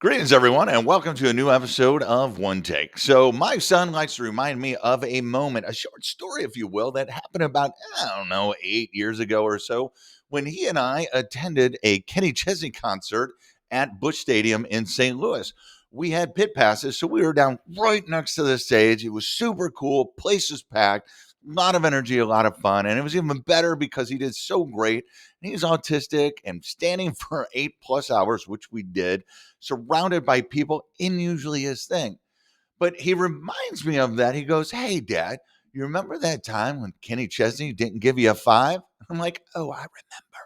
Greetings, everyone, and welcome to a new episode of One Take. So, my son likes to remind me of a moment, a short story, if you will, that happened about, I don't know, 8 years ago or so, when he and I attended a Kenny Chesney concert at Busch Stadium in St. Louis. We had pit passes, so we were down right next to the stage. It was super cool. Place was packed, a lot of energy, a lot of fun. And it was even better because he did so great. And he's autistic and standing for 8+ hours, which we did surrounded by people in usually his thing. But he reminds me of that. He goes, "Hey, Dad, you remember that time when Kenny Chesney didn't give you a five?" I'm like, "Oh, I remember.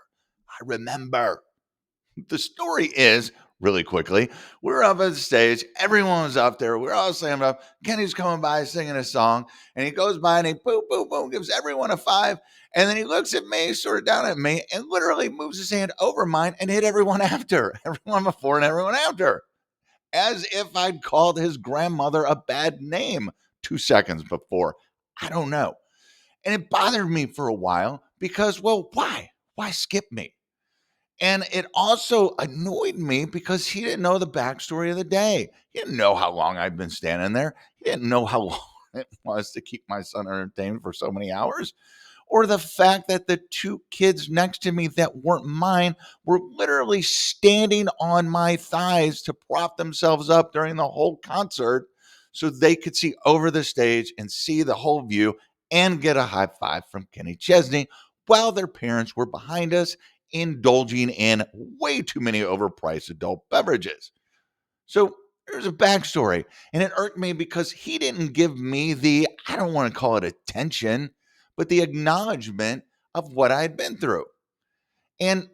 I remember." The story is, really quickly, we're up at the stage. Everyone was up there. We're all standing up. Kenny's coming by singing a song, and he goes by and he boom, boom, boom, gives everyone a five. And then he looks at me, sort of down at me, and literally moves his hand over mine and hit everyone after, everyone before and everyone after, as if I'd called his grandmother a bad name 2 seconds before. I don't know. And it bothered me for a while because, well, why? Why skip me? And it also annoyed me because he didn't know the backstory of the day. He didn't know how long I'd been standing there. He didn't know how long it was to keep my son entertained for so many hours, or the fact that the two kids next to me that weren't mine were literally standing on my thighs to prop themselves up during the whole concert so they could see over the stage and see the whole view and get a high five from Kenny Chesney while their parents were behind us indulging in way too many overpriced adult beverages. So there's a backstory, and it irked me because he didn't give me the, I don't want to call it attention, but the acknowledgement of what I had been through. And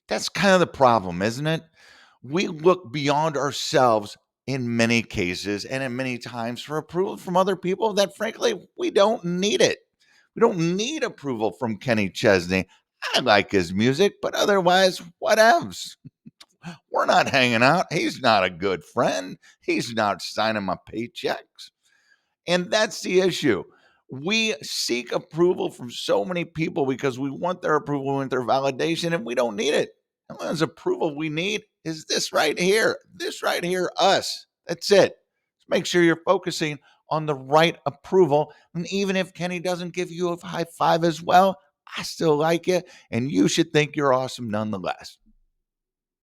that's kind of the problem, isn't it? We look beyond ourselves in many cases and in many times for approval from other people that, frankly, we don't need it. We don't need approval from Kenny Chesney. I like his music, but otherwise, whatevs. We're not hanging out. He's not a good friend. He's not signing my paychecks. And that's the issue. We seek approval from so many people because we want their approval, we want their validation, and we don't need it. The only approval we need is this right here, us. That's it. Just make sure you're focusing on the right approval. And even if Kenny doesn't give you a high five as well, I still like you, and you should think you're awesome nonetheless.